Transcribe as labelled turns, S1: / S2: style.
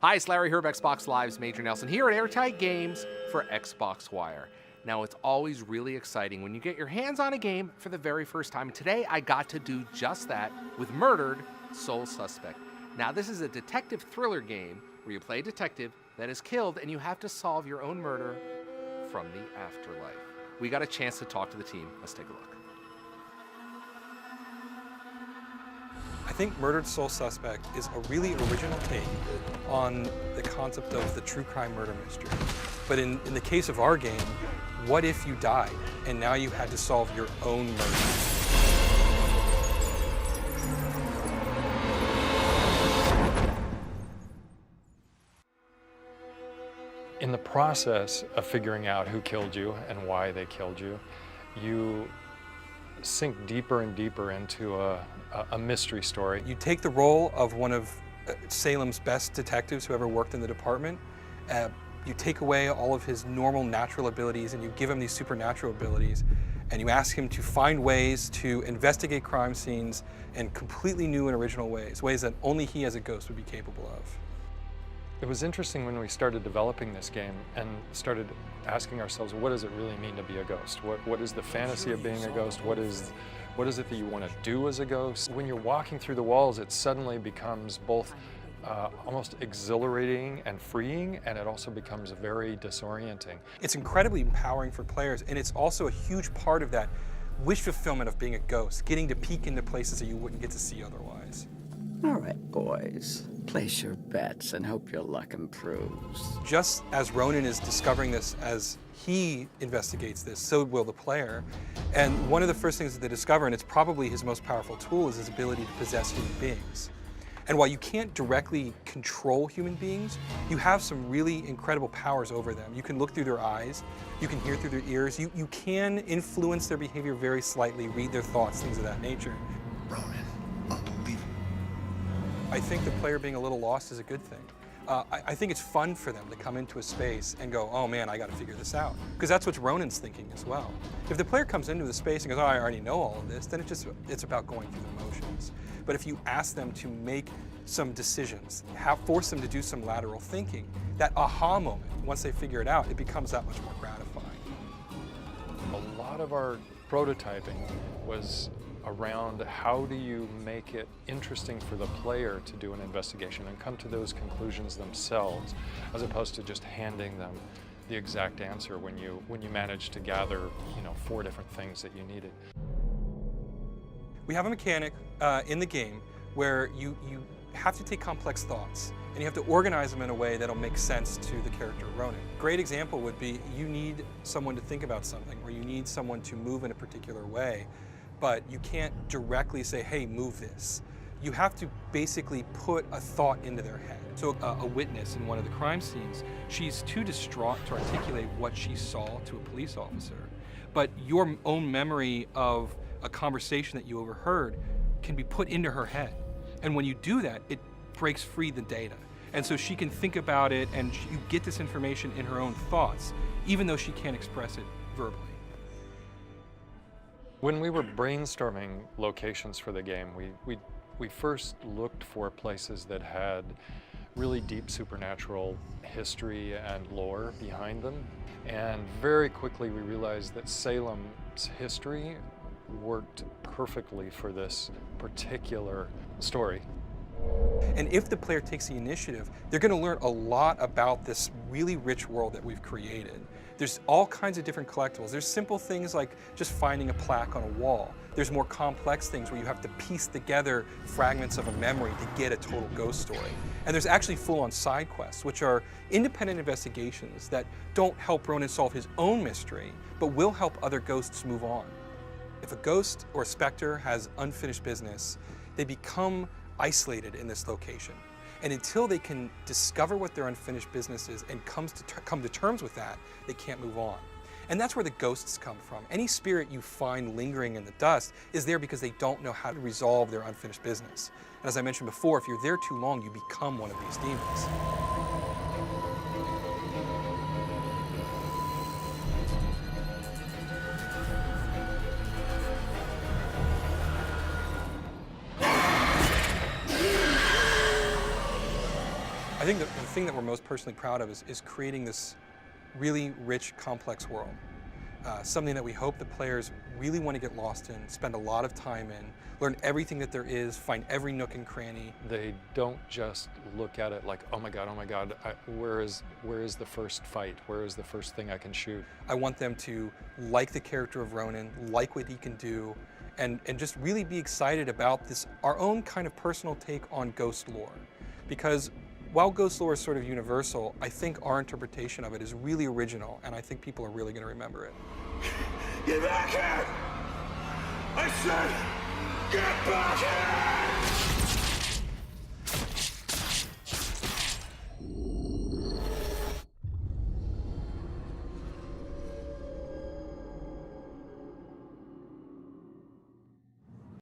S1: Hi, it's Larry Herb, Xbox Live's Major Nelson here at Airtight Games for Xbox Wire. Now, it's always really exciting when you get your hands on a game for the very first time. Today, I got to do just that with Murdered Sole Suspect. Now, this is a detective thriller game where you play a detective that is killed and you have to solve your own murder from the afterlife. We got a chance to talk to the team. Let's take a look.
S2: I think Murdered Sole Suspect is a really original take on the concept of the true crime murder mystery. But in the case of our game, what if you died and now you had to solve your own murder?
S3: In the process of figuring out who killed you and why they killed you, you sink deeper and deeper into a mystery story.
S2: You take the role of one of Salem's best detectives who ever worked in the department. You take away all of his normal natural abilities and you give him these supernatural abilities, and you ask him to find ways to investigate crime scenes in completely new and original ways that only he as a ghost would be capable of.
S3: It was interesting when we started developing this game and started asking ourselves, what does it really mean to be a ghost? What is the fantasy of being a ghost? What is it that you want to do as a ghost? When you're walking through the walls, it suddenly becomes both almost exhilarating and freeing, and it also becomes very disorienting.
S2: It's incredibly empowering for players, and it's also a huge part of that wish fulfillment of being a ghost, getting to peek into places that you wouldn't get to see otherwise.
S4: All right, boys. Place your bets and hope your luck improves.
S2: Just as Ronan is discovering this as he investigates this, so will the player. And one of the first things that they discover, and it's probably his most powerful tool, is his ability to possess human beings. And while you can't directly control human beings, you have some really incredible powers over them. You can look through their eyes, you can hear through their ears, you can influence their behavior very slightly, read their thoughts, things of that nature.
S5: Ronan, unbelievable.
S2: I think the player being a little lost is a good thing. I think it's fun for them to come into a space and go, oh man, I gotta figure this out. Because that's what Ronan's thinking as well. If the player comes into the space and goes, oh, I already know all of this, then it's about going through the motions. But if you ask them to make some decisions, force them to do some lateral thinking, that aha moment, once they figure it out, it becomes that much more gratifying.
S3: A lot of our prototyping was around how do you make it interesting for the player to do an investigation and come to those conclusions themselves, as opposed to just handing them the exact answer when you manage to gather, 4 different things that you needed.
S2: We have a mechanic in the game where you have to take complex thoughts and you have to organize them in a way that'll make sense to the character Ronan. Great example would be you need someone to think about something, or you need someone to move in a particular way, but you can't directly say, hey, move this. You have to basically put a thought into their head. So a witness in one of the crime scenes, she's too distraught to articulate what she saw to a police officer. But your own memory of a conversation that you overheard can be put into her head. And when you do that, it breaks free the data. And so she can think about it, and you get this information in her own thoughts, even though she can't express it verbally.
S3: When we were brainstorming locations for the game, we first looked for places that had really deep supernatural history and lore behind them. And very quickly we realized that Salem's history worked perfectly for this particular story.
S2: And if the player takes the initiative, they're going to learn a lot about this really rich world that we've created. There's all kinds of different collectibles. There's simple things like just finding a plaque on a wall. There's more complex things where you have to piece together fragments of a memory to get a total ghost story. And there's actually full-on side quests, which are independent investigations that don't help Ronan solve his own mystery, but will help other ghosts move on. If a ghost or a specter has unfinished business, they become isolated in this location. And until they can discover what their unfinished business is and come to terms with that, they can't move on. And that's where the ghosts come from. Any spirit you find lingering in the dust is there because they don't know how to resolve their unfinished business. And as I mentioned before, if you're there too long, you become one of these demons. I think the thing that we're most personally proud of is creating this really rich, complex world. Something that we hope the players really want to get lost in, spend a lot of time in, learn everything that there is, find every nook and cranny.
S3: They don't just look at it like, oh my God, where is the first fight? Where is the first thing I can shoot?
S2: I want them to like the character of Ronan, like what he can do, and just really be excited about this, our own kind of personal take on ghost lore. Because while ghost lore is sort of universal, I think our interpretation of it is really original, and I think people are really going to remember it.
S5: Get back here! I said